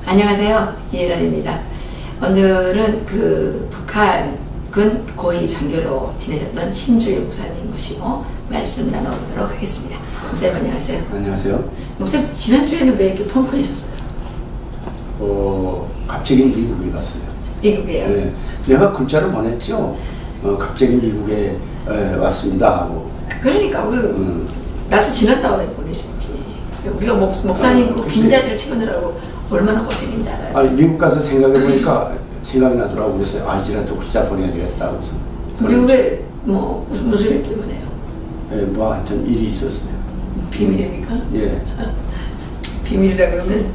안녕하세요, 이혜란입니다. 오늘은 북한군 고위 장교로 지내셨던 심주일 목사님 모시고 말씀 나눠보도록 하겠습니다. 목사님 안녕하세요. 안녕하세요. 목사님 지난주에는 왜 이렇게 펑펑해졌어요? 갑자기 미국에 갔어요. 미국에요? 네. 내가 글자를 보냈죠. 갑자기 미국에 왔습니다 하고. 그러니까 날짜 지난 다음에 보내셨지. 우리가 목사님 그 빈자리를 채우느라고 얼마나 고생인지 알아요? 미국 가서 생각해보니까 생각이 나더라고. 그래서 이제라도 글자 보내야 되겠다. 그래서 미국에 뭐 무슨 일 때문에요? 뭐 하여튼 일이 있었어요. 비밀입니까? 예. 비밀이라 그러면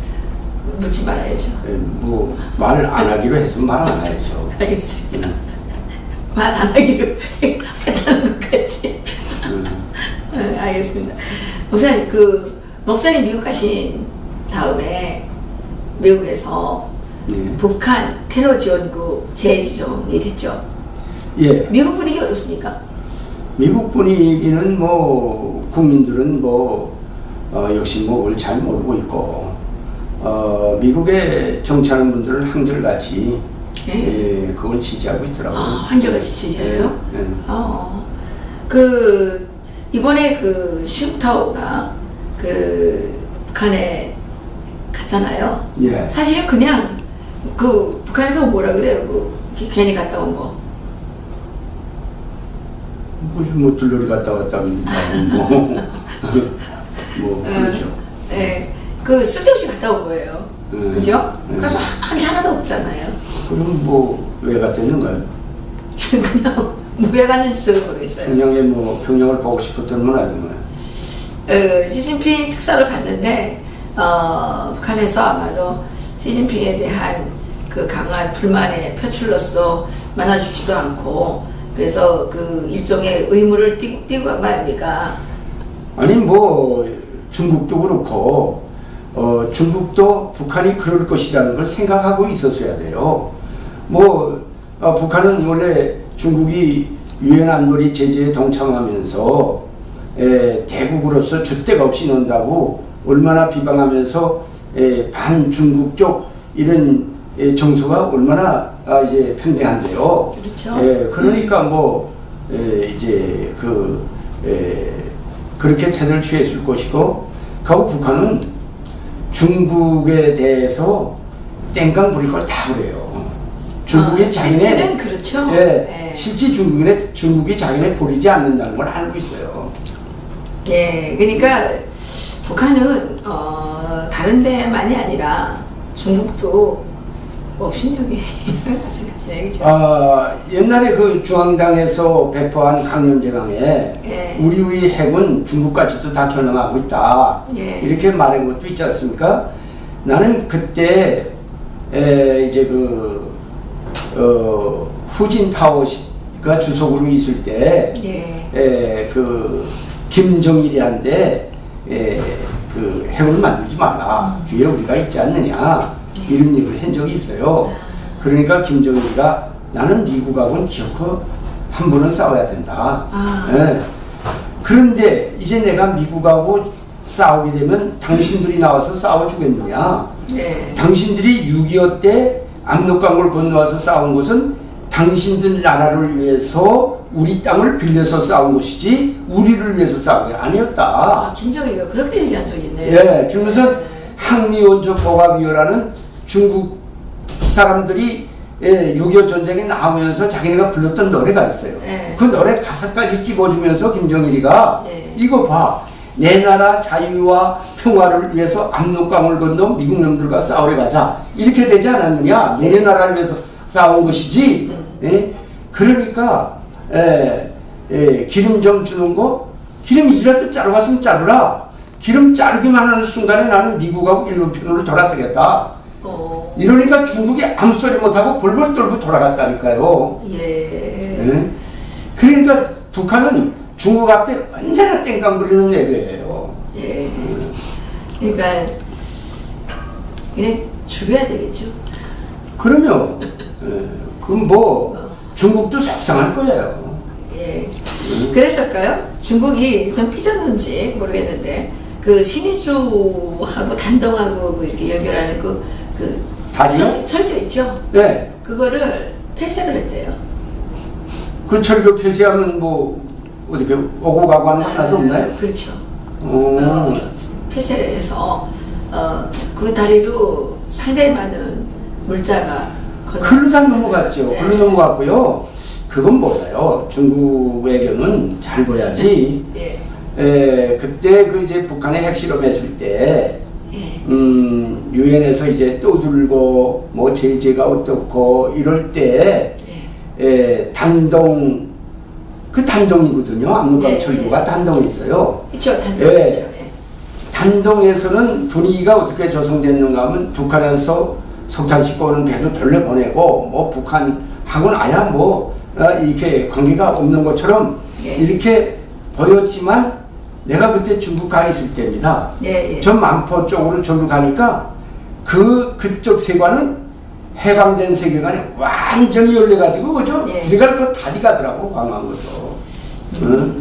묻지 말아야죠. 뭐 말을 안 하기로 해서 말 안 해야죠. 알겠습니다. 말 안 하기로 했다는 것까지. 알겠습니다. 목사님, 목사님 미국 가신 다음에 미국에서 북한 테러 지원국 재지정이 됐죠. 예. 미국 분위기 어떻습니까? 미국 분위기는 뭐 국민들은 역시 그걸 잘 모르고 있고 미국에 정치하는 분들은 한결같이 그걸 지지하고 있더라고요. 한결같이 지지해요? 네. 이번에 슈타오가 북한에 갔잖아요. 예. 사실은 그냥 북한에서 뭐라 그래요? 괜히 갔다 온 거. 뭐 들러리 갔다 왔다 그렇죠. 네. 쓸데없이 갔다 온 거예요. 그죠? 가서 한 게 하나도 없잖아요. 그럼 왜 갔다 있는가요? 그냥 왜 갔는지 저도 모르겠어요. 평양에 평양을 보고 싶었던 건 아니면 시진핑 특사로 갔는데 북한에서 아마도 시진핑에 대한 강한 불만의 표출로서 만나주지도 않고 그래서 일종의 의무를 띠고 간 거 아닙니까? 아니 중국도 그렇고 중국도 북한이 그럴 것이라는 걸 생각하고 있었어야 돼요. 북한은 원래 중국이 유엔 안보리 제재에 동참하면서 대국으로서 줏대가 없이 논다고 얼마나 비방하면서 반중국 쪽 이런 정서가 얼마나 이제 편대한데요. 그렇죠. 그러니까 이제 그렇게 태도를 취했을 것이고, 그리고 북한은 중국에 대해서 땡깡 부릴 걸 다 그래요. 중국이 실제는 그렇죠. 실제 중국이 자기네 버리지 않는다는 걸 알고 있어요. 예, 그러니까 북한은 다른 데만이 아니라 중국도 업신여기 마찬가지네, 그죠? 옛날에 중앙당에서 배포한 강연재강에 우리의 핵은 중국까지도 다 겨냥하고 있다. 이렇게 말한 것도 있지 않습니까? 나는 그때 이제 후진타오가 주석으로 있을 때 김정일이한테 핵을 만들지 말라. 뒤에 우리가 있지 않느냐. 이런 얘기를 한 적이 있어요. 그러니까 김정일이가 나는 미국하고는 기어코 한 번은 싸워야 된다. 그런데 이제 내가 미국하고 싸우게 되면 당신들이 나와서 싸워주겠느냐. 당신들이 6.25 때 압록강을 건너와서 싸운 것은 당신들 나라를 위해서 우리 땅을 빌려서 싸운 것이지 우리를 위해서 싸운 게 아니었다. 김정일이가 그렇게 얘기한 적이 있네요. 그러면서 항미원조 보갑이어라는 중국 사람들이 6.25 전쟁에 나오면서 자기네가 불렀던 노래가 있어요. 그 노래 가사까지 찝어주면서 김정일이가 이거 봐. 내 나라 자유와 평화를 위해서 압록강을 건너 미국 놈들과 싸우러 가자. 이렇게 되지 않았느냐. 너네 나라를 위해서 싸운 것이지. 그러니까 기름 좀 주는 거 기름 이지라도 자러 갔으면 자르라. 기름 자르기만 하는 순간에 나는 미국하고 일본 편으로 돌아서겠다. 이러니까 중국이 아무 소리 못하고 벌벌 떨고 돌아갔다니까요. 그러니까 북한은 중국 앞에 언제나 땡깡 부리는 얘기예요. 그러니까 그냥 죽여야 되겠죠. 그러면 그럼 중국도 속상할 거예요. 그랬을까요? 중국이 좀 삐졌는지 모르겠는데 그 신의주하고 단동하고 그 이렇게 연결하는 그 다리요? 철교 있죠? 네. 그거를 폐쇄를 했대요. 그 철교 폐쇄하면 뭐 어떻게 오고 가고 하는 거 하나도 없나요? 그렇죠. 폐쇄해서 그 다리로 상당히 많은 물자가 글로 넘어갔죠. 네. 글로 넘어갔고요. 그건 몰라요. 중국 외교는 잘 보야지. 예. 그때 그 이제 북한에 핵실험했을 때, 예. 유엔에서 이제 떠들고 뭐 제재가 어떻고 이럴 때, 단동 그 단동이거든요. 압록강 예. 철교가 단동에 있어요. 있죠, 단동. 예. 있죠. 예. 단동에서는 분위기가 어떻게 조성됐는가 하면 북한에서 석탄 싣고 오는 배를 돌려보내고 뭐 북한하고는 아야 뭐 이렇게 관계가 없는 것처럼 예. 이렇게 보였지만 내가 그때 중국 가 있을 때입니다. 예, 예. 저 만포 쪽으로 저로 가니까 그쪽 세관은 해방된 세계관이 완전히 열려가지고 그죠? 예. 들어갈 거 다 들어가더라고 광화문으로.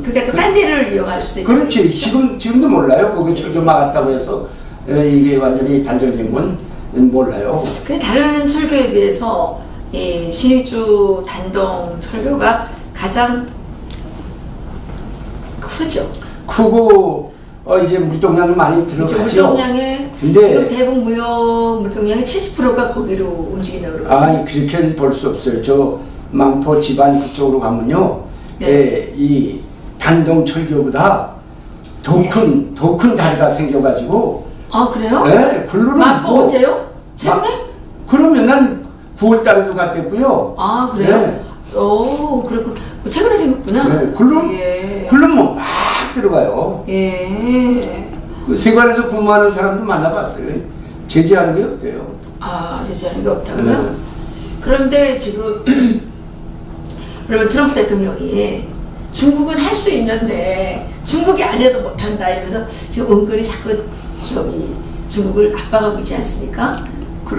그게 또 딴 데를 이용할 수도 있고. 그렇지. 지금도 몰라요. 거기 철교 막았다고 해서 이게 완전히 단절된 건 몰라요. 그 다른 철교에 비해서 이 신의주 단동 철교가 가장 크죠. 크고 이제 물동량이 많이 들어가죠. 물동량의 근데 지금 대북 무역 물동량의 70%가 거기로 움직인다고 그러거든요. 아니 그렇게는 볼 수 없어요. 저 망포 집안 그쪽으로 가면요. 네. 이 단동 철교보다 더 큰 다리가 생겨가지고. 아 그래요? 네, 글로는 만포 언제요? 최근에? 그러면 난 9월 달에도 갔댔고요. 아 그래요? 네. 오 그렇군. 최근에 생겼구나. 네, 글로 예. 뭐 막 들어가요. 예. 그 세관에서 근무하는 사람도 만나봤어요. 제재하는 게 없대요. 아 제재하는 게 없다고요? 네. 그런데 지금 그러면 트럼프 대통령이 중국은 할 수 있는데 중국이 안 해서 못한다 이러면서 지금 은근히 자꾸 중국을 압박하고 있지 않습니까?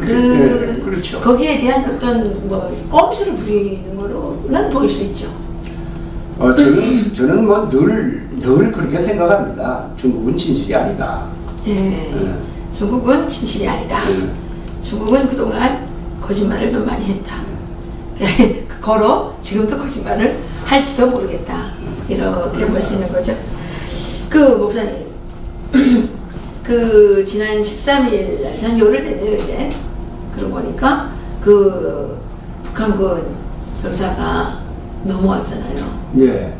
네, 그렇죠. 거기에 대한 어떤 뭐 꼼수를 부리는 거로는 보일 수 있죠. 저는 뭐 늘 그렇게 생각합니다. 중국은 진실이 아니다. 예. 중국은 진실이 아니다. 중국은 그동안 거짓말을 좀 많이 했다. 걸어 지금도 거짓말을 할지도 모르겠다. 이렇게 볼 수 있는 거죠. 그 목사님, 그 지난 13일 전 열흘 됐네요 이제. 그러고 보니까 그 북한군 병사가 넘어왔잖아요. 네.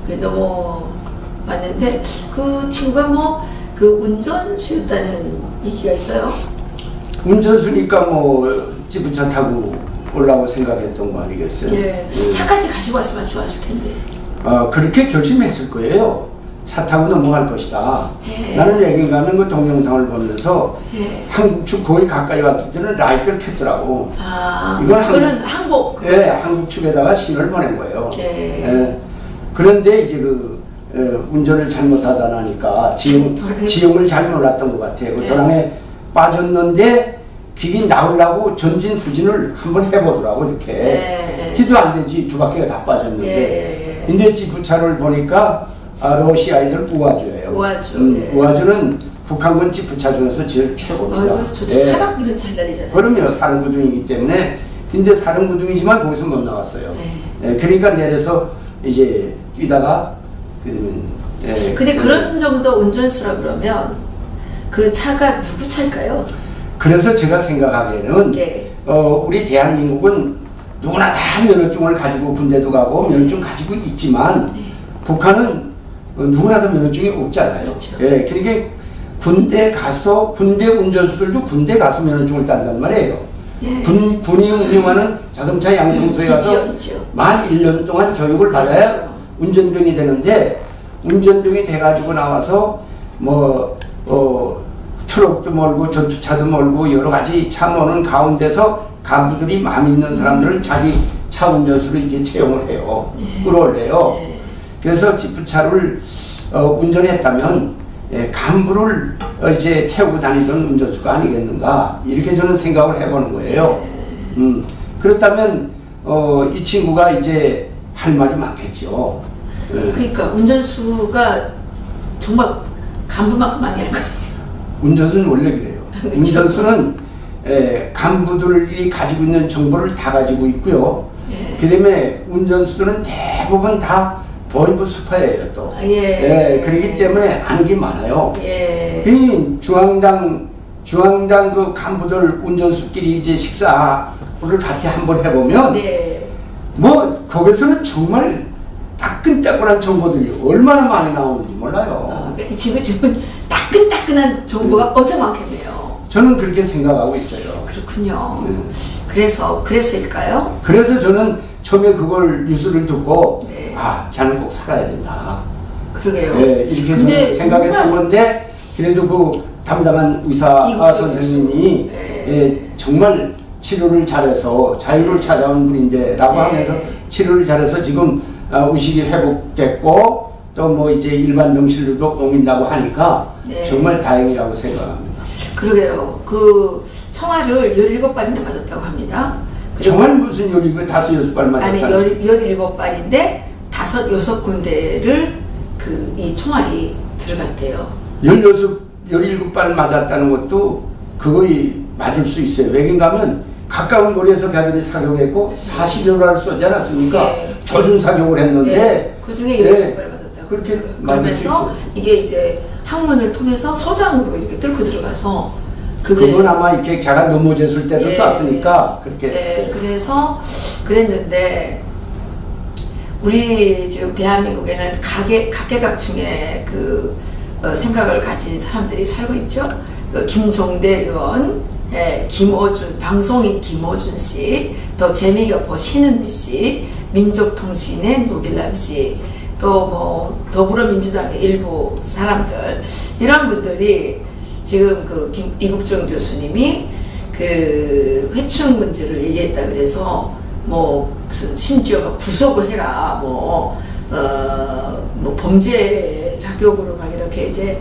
그 넘어왔는데 그 친구가 뭐 그 운전수였다는 얘기가 있어요. 운전수니까 뭐 지프차 타고 올라고 생각했던 거 아니겠어요? 네. 차까지 가지고 왔으면 좋았을 텐데. 그렇게 결심했을 거예요. 차 타고 넘어갈 것이다. 예. 나는 여기 가면 그 동영상을 보면서 예. 한국 측 거의 가까이 왔을 때는 라이트를 켰더라고. 아, 이건 그거는 항복. 네, 한국 측에다가 신호를 보낸 거예요. 네. 예. 그런데 이제 운전을 잘못하다 나니까 지형을 잘 몰랐던 것 같아요. 그 네. 도랑에 빠졌는데 기기 나오려고 전진 후진을 한번 해보더라고 이렇게. 네. 기도 안 되지 두 바퀴가 다 빠졌는데. 예. 근데 지프차를 보니까 러시아인들 우아주예요. 우아주. 예. 우아주는 북한군 지프차 중에서 제일 최고입니다. 이거 좋죠. 예. 4바퀴는 잘 달리잖아요. 그럼요. 사령부중이기 때문에. 근데 사령부중이지만 거기서 못 나왔어요. 네. 예, 그러니까 내려서 이제 뛰다가 그러면. 예, 근데 그런 정도 운전수라 그러면 그 차가 누구 차일까요? 그래서 제가 생각하기에는 네. 우리 대한민국은 누구나 다 면허증을 가지고 군대도 가고 면허증 가지고 있지만 네. 북한은 누구나 다 면허증이 없잖아요. 그렇죠. 예, 그러니까 군대 가서 군대 운전수들도 군대 가서 면허증을 딴단 말이에요. 예. 군이 운영하는 자동차 양성소에 가서 있죠. 만 1년 동안 교육을 받아야 그렇죠. 운전병이 되는데 운전병이 돼가지고 나와서 뭐 트럭도 몰고 전투차도 몰고 여러 가지 차 모는 가운데서 간부들이 마음 있는 사람들을 자기 차 운전수로 이렇게 채용을 해요. 끌어올려요. 그래서 지프차를 운전했다면 간부를 이제 태우고 다니던 운전수가 아니겠는가 이렇게 저는 생각을 해보는 거예요. 그렇다면 이 친구가 이제 할 말이 많겠죠. 그러니까 운전수가 정말 간부만큼 많이 할 거예요. 운전수는 원래 그래요. 그렇죠. 운전수는 간부들이 가지고 있는 정보를 다 가지고 있고요. 예. 그다음에 운전수들은 대부분 다 보이브 스파예요 또. 그렇기 때문에 아는 게 많아요. 이 중앙당 그 간부들 운전수끼리 이제 식사를 같이 한번 해보면 뭐 거기서는 정말 따끈따끈한 정보들이 얼마나 많이 나오는지 몰라요. 지금 따끈따끈한 정보가 엄청 많겠네요. 저는 그렇게 생각하고 있어요. 그렇군요. 그래서일까요? 그래서 저는 처음에 그걸 뉴스를 듣고 자는 꼭 살아야 된다. 그러게요. 이렇게 저는 생각했던 건데 그래도 그 담당한 의사 선생님이 정말 치료를 잘해서 자유를 찾아온 분인데라고 하면서 치료를 잘해서 지금 의식이 회복됐고 또 뭐 이제 일반 병실로도 옮긴다고 하니까 정말 다행이라고 생각합니다. 그러게요. 그 청아를 17발이나 맞았다고 합니다. 정말 무슨 17발, 5-6발 맞았다? 아니 17발인데 5-6군데를 이 총알이 들어갔대요. 17발 맞았다는 것도 그거이 맞을 수 있어요. 왜긴가 하면 가까운 거리에서 걔들이 사격했고 40여 발을 쏘지 않았습니까? 조준 사격을 했는데 그 중에 17발 맞았다고. 그렇게 그러면서 이게 이제 항문을 통해서 서장으로 이렇게 뚫고 들어가서 그건 아마 이렇게 걔가 넘어졌을 때도 쐈으니까 그렇게. 그래서 그랬는데 우리 지금 대한민국에는 각계각층의 그 생각을 가진 사람들이 살고 있죠. 김종대 의원, 김어준, 방송인 김어준 씨, 또 재미교포 신은미 씨, 민족통신의 노길남 씨, 또 뭐 더불어민주당의 일부 사람들, 이런 분들이 지금 이국정 교수님이 그 회충 문제를 얘기했다 그래서 뭐 심지어 막 구속을 해라 뭐 범죄 자격으로 막 이렇게 이제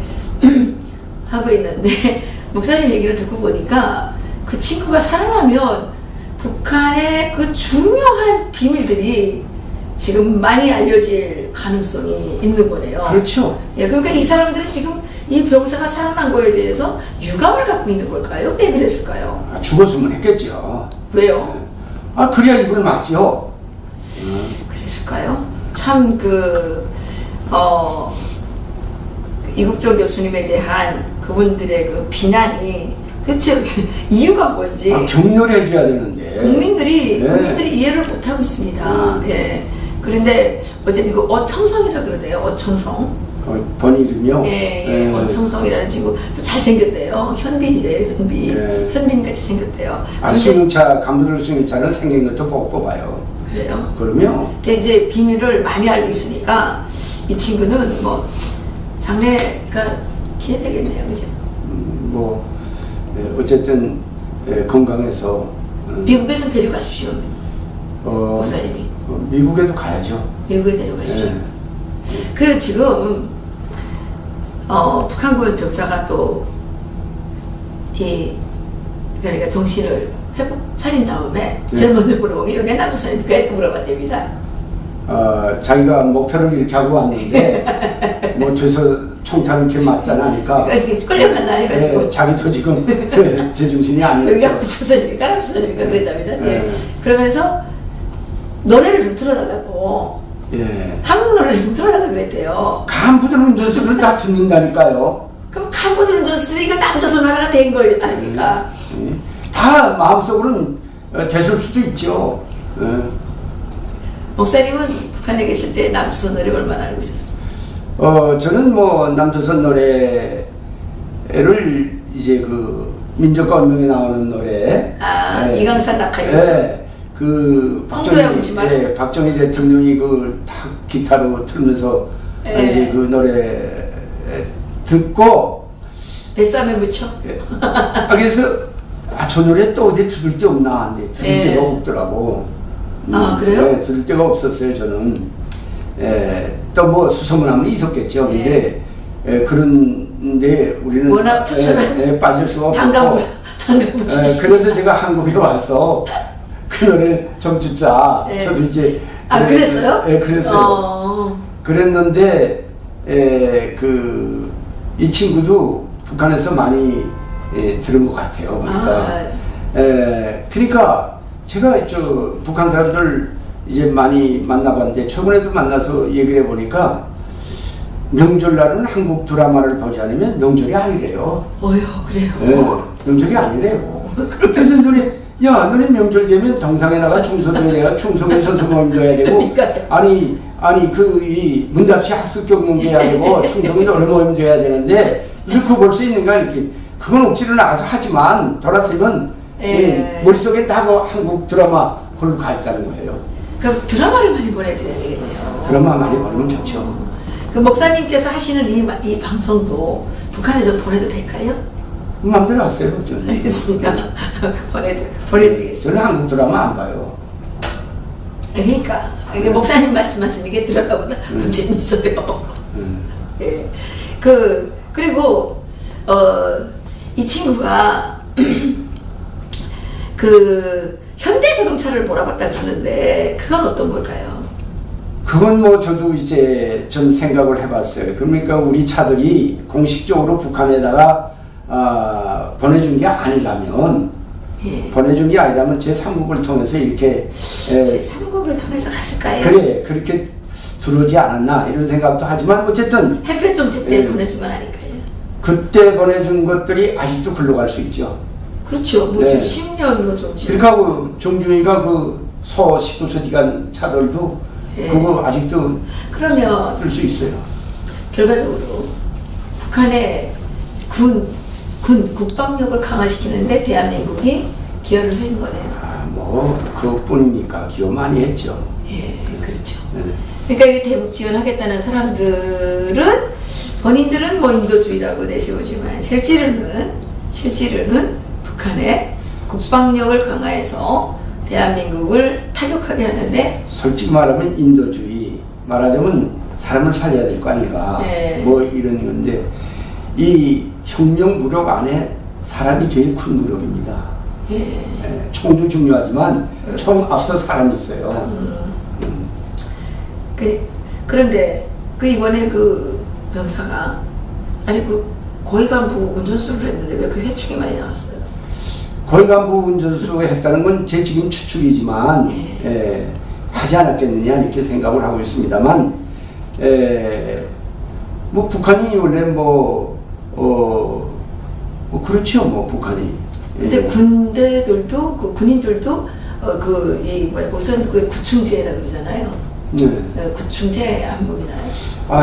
하고 있는데 목사님 얘기를 듣고 보니까 그 친구가 살아나면 북한의 그 중요한 비밀들이 지금 많이 알려질 가능성이 있는 거네요. 그렇죠. 그러니까 이 사람들은 지금 이 병사가 살아난 거에 대해서 유감을 갖고 있는 걸까요? 왜 그랬을까요? 죽었으면 했겠죠. 왜요? 그래야 입을 막죠. 그랬을까요? 참 이국정 교수님에 대한 그분들의 그 비난이 도대체 이유가 뭔지 격려를 해줘야 되는데 국민들이 이해를 못하고 있습니다. 그런데 어쨌든 그 어청성이라 그러대요. 어청성. 번 이름이요? 어청성이라는 친구 또 잘생겼대요. 현빈이래요. 현빈 같이 생겼대요. 승용차 간부들 승용차는 생긴 것도 뽑아요. 그래요? 그럼요. 이제 비밀을 많이 알고 있으니까 이 친구는 뭐 장래가 기대되겠네요, 그죠? 어쨌든 건강해서 미국에서 데려가십시오, 목사님이. 미국에도 가야죠. 미국에 데려가십시오. 지금 북한군 병사가 또 그러니까 정신을 회복 차린 다음에 제일 먼저 물어본 게 여기 남조선입니까? 물어봤답니다. 자기가 목표를 이렇게 하고 왔는데 뭐 저서 총탄을 이렇게 맞잖아 하니까 끌려갔나 해가지고 자기도 지금 제정신이 아니었죠. 여기가 북조선입니까? 남조선입니까? 그랬답니다. 그러면서 노래를 좀 틀어달라고 한국 노래를 좀 틀어달라고 그랬대요. 간부들 운전수들은 다 듣는다니까요. 그럼 간부들 운전수들이 이거 남조선 하나가 된 거 아닙니까? 다 마음속으로는 됐을 수도 있죠. 목사님은 북한에 계실 때 남조선 노래 얼마나 알고 있었어요? 저는 뭐 남조선 노래를 이제 그 민족과 운명에 나오는 노래. 이강산 낙하였어요. 박정희 대통령이 탁 기타로 틀면서 이제 그 노래 듣고 뱃삼에 묻혀. 그래서 저 노래 또 어디 들을 데 없나? 들을 데가 없더라고. 그래요? 들을 데가 없었어요 저는. 또 뭐 수소문하면 있었겠죠. 근데 그런데 우리는 워낙 투철한 빠질 수가 없고. 그래서 제가 한국에 와서 그 노래 좀 듣자. 저도 이제 그랬어요? 그랬어요. 그랬는데 이 친구도 북한에서 많이 들은 것 같아요. 그러니까 그러니까 제가 북한 사람들 이제 많이 만나봤는데 최근에도 만나서 얘기를 해보니까 명절날은 한국 드라마를 보지 않으면 명절이 아니래요. 그래요? 네, 명절이 아니래요. 그래서 너네 명절 되면 동상에 나가 충성해야 충성의 선수 모임줘야 되고 아니 이 문답시 학습 경영도 해야 되고 충성의 노래 모임 줘야 되는데 무슨 그거 볼 수 있는가 이렇게 그건 억지로 나가서 하지만 돌아서면 머릿속에 다 한국 드라마 걸로 가 있다는 거예요. 그럼 드라마를 많이 보내야 되겠네요. 드라마 많이 보내면 좋죠. 그 목사님께서 하시는 이 방송도 북한에서 보내도 될까요? 마음대로 하세요. 알겠습니다. 보내드리겠습니다. 저는 한국 드라마 안 봐요. 그러니까 이게 목사님 말씀하시는 게 드라마보다 더 재밌어요. 예. 그리고 이 친구가 현대자동차를 몰아봤다 그러는데 그건 어떤 걸까요? 그건 뭐 저도 이제 좀 생각을 해봤어요. 그러니까 우리 차들이 공식적으로 북한에다가 보내준 게 아니라면 보내준 게 아니라면 제3국을 통해서 이렇게 제3국을 통해서 갔을까요? 그래 그렇게 들어오지 않았나 이런 생각도 하지만 어쨌든 햇볕 정책 때 보내준 건 아닐까요? 그때 보내준 것들이 아직도 굴러갈 수 있죠. 그렇죠. 뭐 지금 10년 뭐좀 그러니까 정준이가 소 19세 기간 차들도 그거 아직도 그러면 뜰 수 있어요. 결과적으로 북한의 국방력을 강화시키는데 대한민국이 기여를 한 거네요. 그뿐이니까 기여 많이 했죠. 그렇죠. 그러니까 이 대북 지원하겠다는 사람들은 본인들은 뭐 인도주의라고 내세우지만 실제로는 북한의 국방력을 강화해서 대한민국을 타격하게 하는데 솔직히 말하면 인도주의 말하자면 사람을 살려야 될 거 아닌가 뭐 이런 건데 이 혁명 무력 안에 사람이 제일 큰 무력입니다. 총도 중요하지만 총 앞서 사람이 있어요. 그런데 이번에 병사가 고위 간부 운전수를 했는데 왜 회충이 많이 나왔어요? 고위 간부 운전수 했다는 건 제 지금 추측이지만 하지 않았겠느냐 이렇게 생각을 하고 있습니다만 뭐 북한이 원래 그렇죠 북한이. 근데 군대들도 군인들도 우선 구충제라 그러잖아요. 구충제 안 먹이나요?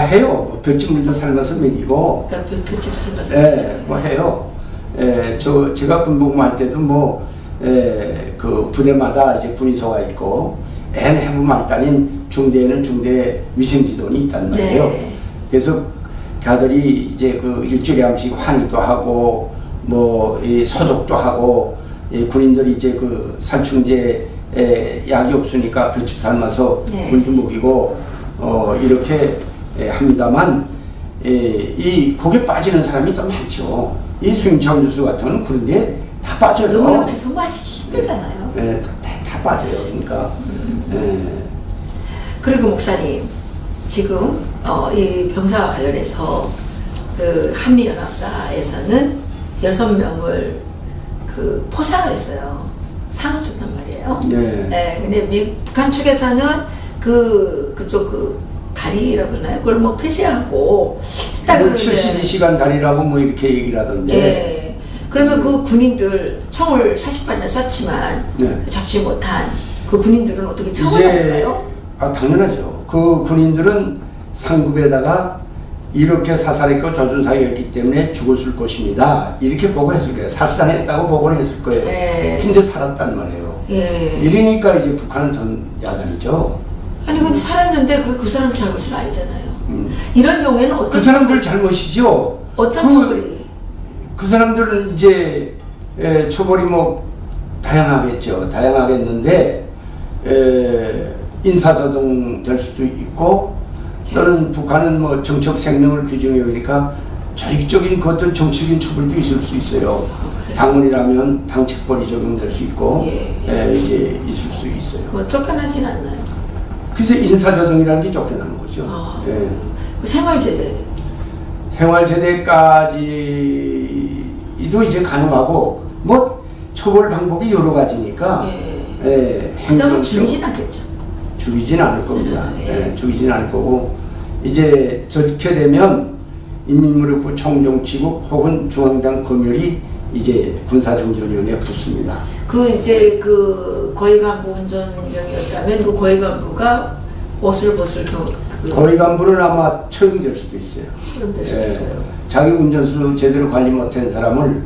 해요. 볏짚물 좀 삶아서 먹이고. 볏짚 삶아서. 해요. 제가 군복무할 때도 그 부대마다 이제 군의소가 있고 해부 말단인 중대에는 중대 위생지도원이 있단 말이에요. 그래서 걔들이 이제 일주일에 한 번씩 환의도 하고 이 소독도 하고 군인들이 이제 살충제 약이 없으니까 볏짚 삶아서 물 좀 먹이고 이렇게 합니다만 이 거기에 빠지는 사람이 더 많죠. 이 수영창 교수 같은 경우는 그런데 다 빠져요. 너무 옆에서 마시기 힘들잖아요. 다 빠져요. 그러니까. 그리고 목사님 지금 이 병사와 관련해서 한미연합사에서는 6명을 포상을 했어요. 상을 줬단 말이에요. 근데 북한 측에서는 그쪽 다리라고 그러나요? 그걸 폐쇄하고 했다 그러는데 72시간 다리라고 이렇게 얘기를 하던데. 그러면 그 군인들 총을 40발이나 쐈지만 잡지 못한 그 군인들은 어떻게 처벌할까요? 당연하죠. 그 군인들은 상급에다가 이렇게 사살했고 조준사였기 때문에 죽었을 것입니다. 이렇게 보고했을 거예요. 살상했다고 보고는 했을 거예요. 근데 살았단 말이에요. 이러니까 이제 북한은 더 야단이죠. 근데 살았는데 그 사람 잘못은 아니잖아요. 이런 경우에는 어떤 그 사람들 잘못이죠. 어떤 처벌이? 그 사람들은 이제 처벌이 다양하겠죠. 다양하겠는데 인사소송 될 수도 있고 또는 북한은 정책 생명을 규정해 오니까 조직적인 어떤 정치적인 처벌도 있을 수 있어요. 당원이라면 당책벌이 적용될 수 있고 이제 있을 수 있어요. 쫓겨나진 않나요? 그래서 인사조정이라는 게 쫓겨나는 거죠. 예. 그 생활제대. 생활제대까지도 이제 가능하고 뭐 처벌 방법이 여러 가지니까 행정을 죽이진 않겠죠. 죽이진 않을 겁니다. 예. 죽이진 않을 거고 이제 저렇게 되면 인민무력부 총정치국 혹은 중앙당 검열이 이제 군사정전위원회에 붙습니다. 그 이제 그 고위 간부 운전병이었다면 그 고위 간부가 옷을 벗을 경우 고위 간부는 아마 처형될 수도 있어요. 처형될 수도 있어요. 자기 운전수 제대로 관리 못한 사람을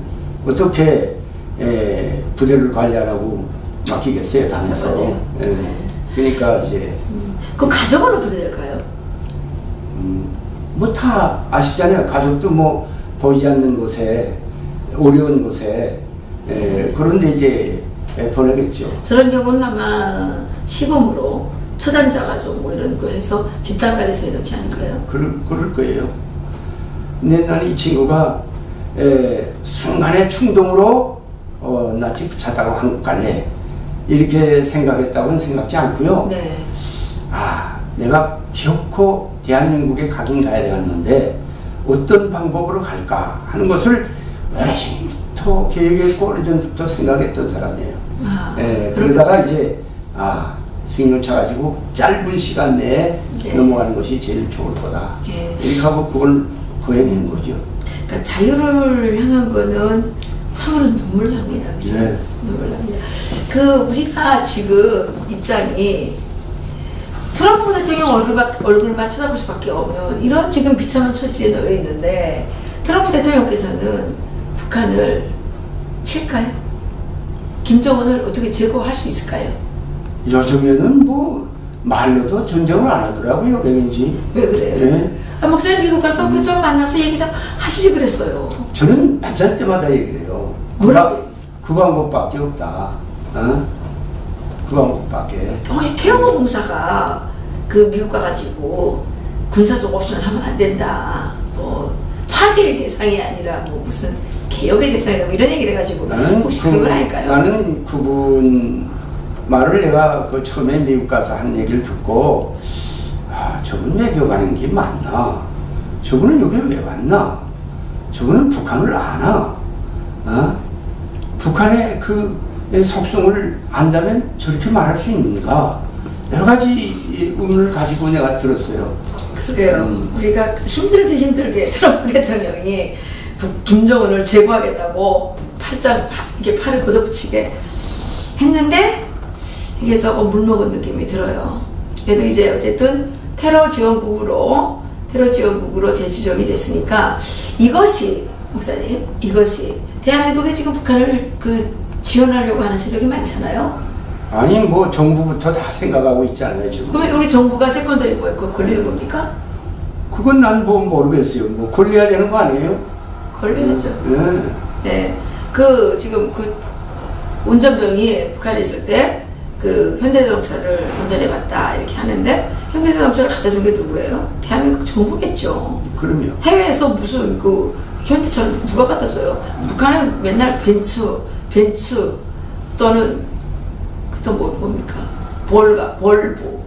어떻게 부대를 관리하라고 맡기겠어요, 당에서. 그러니까 이제 그 가족은 어떻게 될까요? 뭐 다 아시잖아요. 가족도 뭐 보이지 않는 곳에 어려운 곳에 그런데 이제 보내겠죠. 저런 경우는 아마 시범으로 처단자 가족 뭐 이런 거 해서 집단관리소에 넣지 않을까요? 그럴 거예요. 근데 나는 이 친구가 순간의 충동으로 나치 부차다고 한국 갈래 이렇게 생각했다고는 생각지 않고요. 네. 내가 기어코 대한민국에 가긴 가야 되겠는데 어떤 방법으로 갈까 하는 것을 오래전부터 계획했고 오래전부터 생각했던 사람이에요. 그러다가 이제 승용차 가지고 짧은 시간 내에 넘어가는 것이 제일 좋을 거다. 이렇게 하고 그걸 거행한 거죠. 그러니까 자유를 향한 거는 참으로 눈물 납니다. 그죠? 눈물 납니다. 우리가 지금 입장이 트럼프 대통령 얼굴만 쳐다볼 수밖에 없는 이런 지금 비참한 처지에 놓여 있는데 트럼프 대통령께서는 북한을 칠까요? 김정은을 어떻게 제거할 수 있을까요? 요즘에는 뭐 말로도 전쟁을 안 하더라고요. 왜인지. 왜 그래요? 목사님 미국 가서 그 좀 만나서 얘기 좀 하시지 그랬어요. 저는 만날 때마다 얘기를 해요. 뭐라고? 그 방법밖에 없다. 그 방법밖에. 혹시 태영호 공사가 미국 가가지고 군사적 옵션을 하면 안 된다. 뭐 파괴의 대상이 아니라 뭐 무슨 개혁의 대상이다. 뭐 이런 얘기를 해가지고 혹시 그런 걸 할까요? 나는 그분 말을 내가 처음에 미국 가서 한 얘기를 듣고 저분 외교 가는 게 맞나? 저분은 여기 왜 왔나? 저분은 북한을 아나? 북한의 속성을 안다면 저렇게 말할 수 있는가? 여러 가지 의문을 가지고 내가 들었어요. 그러게요. 우리가 힘들게 트럼프 대통령이 김정은을 제거하겠다고 이렇게 팔을 걷어붙이게 했는데 이게 조금 물먹은 느낌이 들어요. 그래도 이제 어쨌든 테러 지원국으로 재지정이 됐으니까 목사님, 이것이 대한민국에 지금 북한을 지원하려고 하는 세력이 많잖아요. 아니 뭐 정부부터 다 생각하고 있잖아요 지금. 그럼 우리 정부가 세컨더리 보이콧 걸리는 겁니까? 그건 난 뭐 모르겠어요. 뭐 걸려야 되는 거 아니에요? 걸려야죠. 네. 지금 운전병이 북한에 있을 때 현대자동차를 운전해봤다 이렇게 하는데 현대자동차를 갖다 준 게 누구예요? 대한민국 정부겠죠. 그럼요. 해외에서 무슨 현대차를 누가 갖다 줘요? 북한은 맨날 벤츠 또는 뭡니까? 볼보.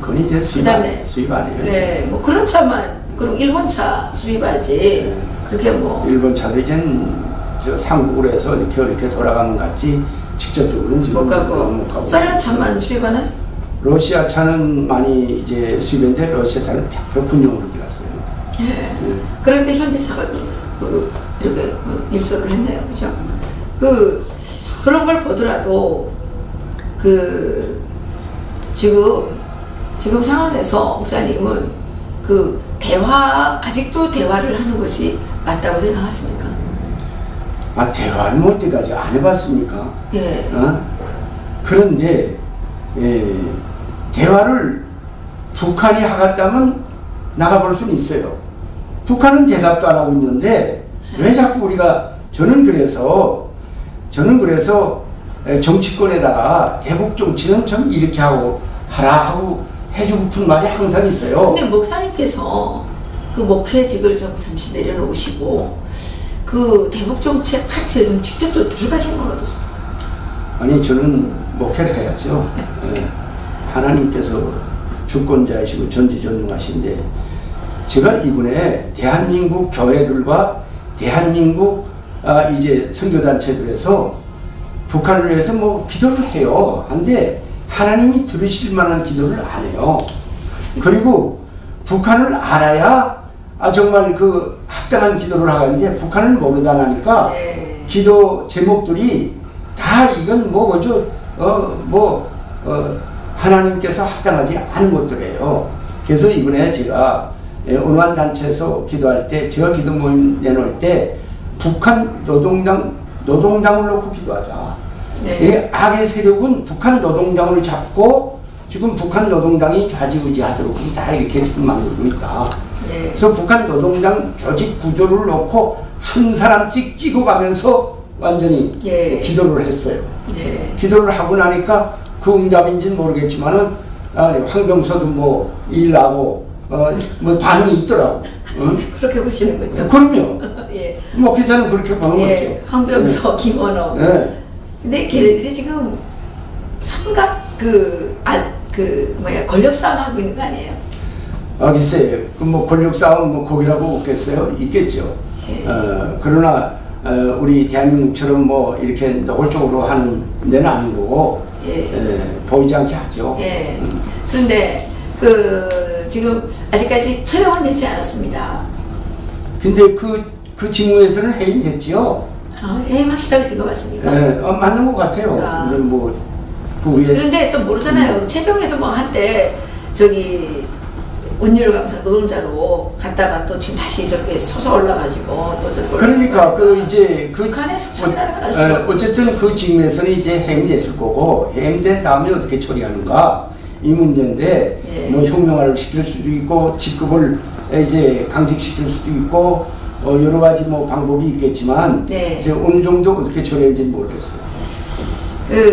그건 이제 수입 아니에요. 네, 뭐 그런 차만 그리고 일본 차 수입하지. 그렇게 뭐 일본 차도 이젠 삼국으로 해서 이렇게 돌아가는 것 같지 직접적으로는 지금 못 가고. 소련 차만 수입하나요? 러시아 차는 많이 이제 수입인데 러시아 차는 100% 군용으로 들어갔어요. 그런데 현대차가 이렇게 일조를 했네요, 그죠? 그런 걸 보더라도 지금 상황에서 목사님은 아직도 대화를 하는 것이 맞다고 생각하십니까? 대화를 뭐 어때까지 안 해봤습니까? 예. 그런데 대화를 북한이 하겠다면 나가볼 수는 있어요. 북한은 대답도 안 하고 있는데 왜 자꾸 저는 그래서 정치권에다가 대북 정치는 좀 이렇게 하라 하고 해주고픈 말이 항상 있어요. 근데 목사님께서 목회직을 좀 잠시 내려놓으시고 대북 정책 파트에 좀 직접적으로 들어가시는 건 어떠세요? 아니 저는 목회를 해야죠. 하나님께서 주권자이시고 전지전능하신데 제가 이번에 대한민국 교회들과 대한민국 이제 선교단체들에서 북한을 위해서 뭐 기도를 해요. 한데 하나님이 들으실 만한 기도를 안 해요. 그리고 북한을 알아야 정말 그 합당한 기도를 하는데 북한을 모르다 나니까 기도 제목들이 다 이건 뭐 먼저 하나님께서 합당하지 않은 것들이에요. 그래서 이번에 제가 온화한 단체에서 기도할 때 제가 기도 모임 내놓을 때 북한 노동당을 놓고 기도하자. 이 악의 세력은 북한 노동당을 잡고 지금 북한 노동당이 좌지우지하도록 다 이렇게 지금 만들고 있다. 그래서 북한 노동당 조직 구조를 놓고 한 사람씩 찍어가면서 완전히 기도를 했어요. 기도를 하고 나니까 그 응답인지는 모르겠지만은 황병서도 뭐 일하고 뭐 반응이 있더라고. 그렇게 보시는군요. 그럼요. 뭐 기자는 그렇게 보는 거죠. 황병서, 김원호. 근데 걔네들이 지금 삼각 권력 싸움 하고 있는 거 아니에요? 글쎄, 그 뭐 권력 싸움 뭐 거기라고 없겠어요? 있겠죠. 그러나 우리 대한민국처럼 뭐 이렇게 노골적으로 하는 데는 아닌 거고 보이지 않게 하죠. 그런데 지금 아직까지 처형은 되지 않았습니다. 근데 그 직무에서는 해임됐지요. 해임 확실하게 된 것 같습니까? 맞는 것 같아요. 근데 뭐 그 후에 그런데 또 모르잖아요. 최병에도 뭐 한때 온율강사 노동자로 갔다가 또 지금 다시 저렇게 솟아 올라가지고 또 저렇게 그러니까 이제 북한의 속성이라는 걸 알 수가 없고 어쨌든 그 직무에서는 이제 해임됐을 거고 해임된 다음에 어떻게 처리하는가 이 문제인데 뭐 혁명화를 시킬 수도 있고 직급을 이제 강직시킬 수도 있고 여러 가지 뭐 방법이 있겠지만 이제 어느 정도 어떻게 처리할지는 모르겠어요.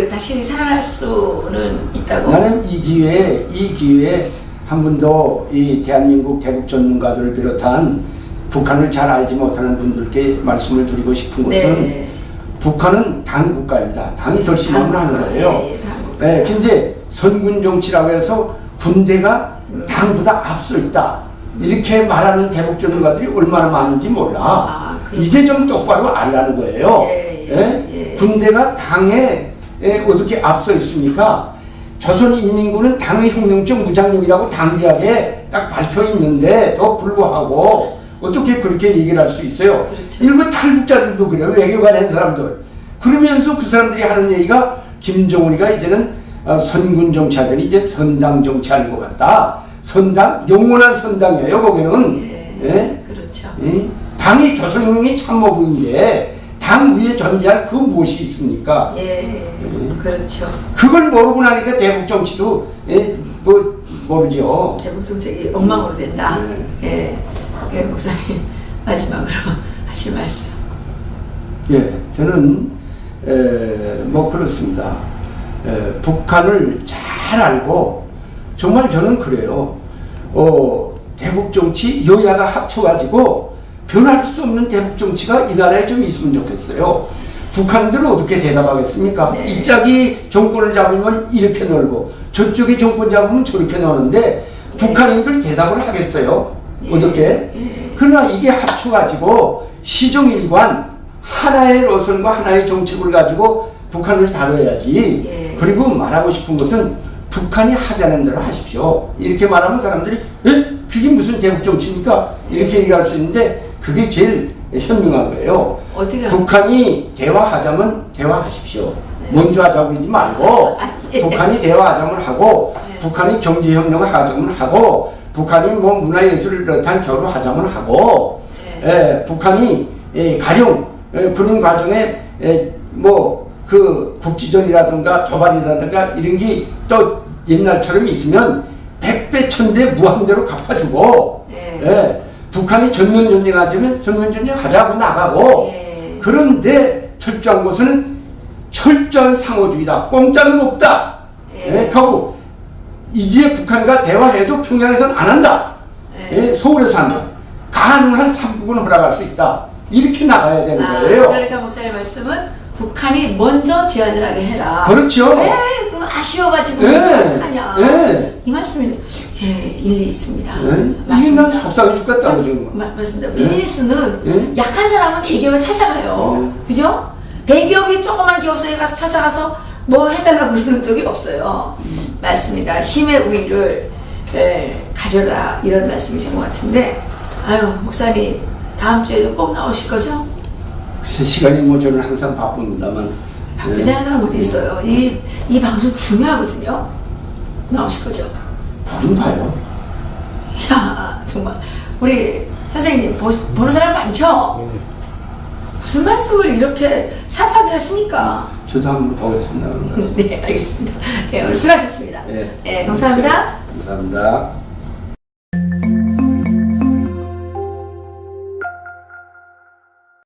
다시 살아날 수는 있다고? 나는 이 기회에 한 번 더 이 대한민국 대북 전문가들을 비롯한 북한을 잘 알지 못하는 분들께 말씀을 드리고 싶은 것은 북한은 당국가입니다. 당이 결심하면 하는 거예요. 근데 선군 정치라고 해서 군대가 당보다 앞서 있다. 이렇게 말하는 대북 전문가들이 얼마나 많은지 몰라. 이제 좀 똑바로 알라는 거예요. 군대가 당에 어떻게 앞서 있습니까? 조선인민군은 당혁명적 무장력이라고 당대하게 딱 밝혀 있는데도 불구하고 어떻게 그렇게 얘기를 할 수 있어요? 그렇죠. 일부 탈북자들도 그래요. 외교관 한 사람들. 그러면서 그 사람들이 하는 얘기가 김정은이가 이제는 선군 정치하더니 이제 선당 정치하는 것 같다. 선당? 영원한 선당이에요. 거기는. 그렇죠. 당이 조선인민이 참모부인데 당 위에 존재할 그 무엇이 있습니까? 그렇죠. 그걸 모르고 나니까 대북 정치도 뭐 모르죠. 대북 정책이 엉망으로 된다. 목사님 마지막으로 하실 말씀. 저는 뭐 그렇습니다. 북한을 잘 알고 정말 저는 그래요. 대북 정치 여야가 합쳐가지고 변할 수 없는 대북 정치가 이 나라에 좀 있으면 좋겠어요. 북한들은 어떻게 대답하겠습니까? 이짝이 정권을 잡으면 이렇게 놀고 저쪽이 정권 잡으면 저렇게 노는데 북한인들 대답을 하겠어요? 어떻게? 그러나 이게 합쳐가지고 시종일관 하나의 노선과 하나의 정책을 가지고 북한을 다뤄야지. 그리고 말하고 싶은 것은 북한이 하자는 대로 하십시오. 이렇게 말하면 사람들이 그게 무슨 대북 정치입니까? 이렇게 얘기할 수 있는데 그게 제일 현명한 거예요. 북한이 대화하자면 대화하십시오. 먼저 하자고 그러지 말고 북한이 대화하자면 하고 북한이 경제협력을 하자면 하고 북한이 뭐 문화예술을 비롯한 교류하자면 하고 북한이 가령 그런 과정에 뭐 그 국지전이라든가 도발이라든가 이런 게 또 옛날처럼 있으면 100배 1000배 무한대로 갚아주고 북한이 전면전쟁하자면 전면전쟁 하자고 나가고 그런데 철저한 것은 철저한 상호주의다. 공짜는 없다. 하고 이제 북한과 대화해도 평양에서는 안 한다. 서울에서 한다. 가능한 3국은 허락할 수 있다. 이렇게 나가야 되는 거예요. 그러니까 목사님 말씀은 북한이 먼저 제안을 하게 해라. 그렇죠. 왜 그 아쉬워가지고 예. 제안을 하냐. 예. 이 말씀이 일리 있습니다. 예? 이게 맞습니다. 난 속상해 죽겠다고 지금. 맞습니다. 비즈니스는 예? 약한 사람은 대기업에 찾아가요. 그죠? 대기업이 조그만 기업소에 가서 찾아가서 뭐 해달라고 그러는 적이 없어요. 맞습니다. 힘의 우위를 가져라 이런 말씀이신 것 같은데 아유 목사님 다음 주에도 꼭 나오실 거죠? 글쎄, 시간이 뭐 저는 항상 바쁩니다만. 바쁘지 않은 사람 어디 있어요? 이 방송 중요하거든요. 나오실 거죠? 보긴 봐요. 야 정말 우리 선생님 보는 사람 많죠? 무슨 말씀을 이렇게 삽하게 하십니까? 저도 한번 보겠습니다. 네 알겠습니다. 네, 오늘 수고하셨습니다. 네. 네 감사합니다. 감사합니다.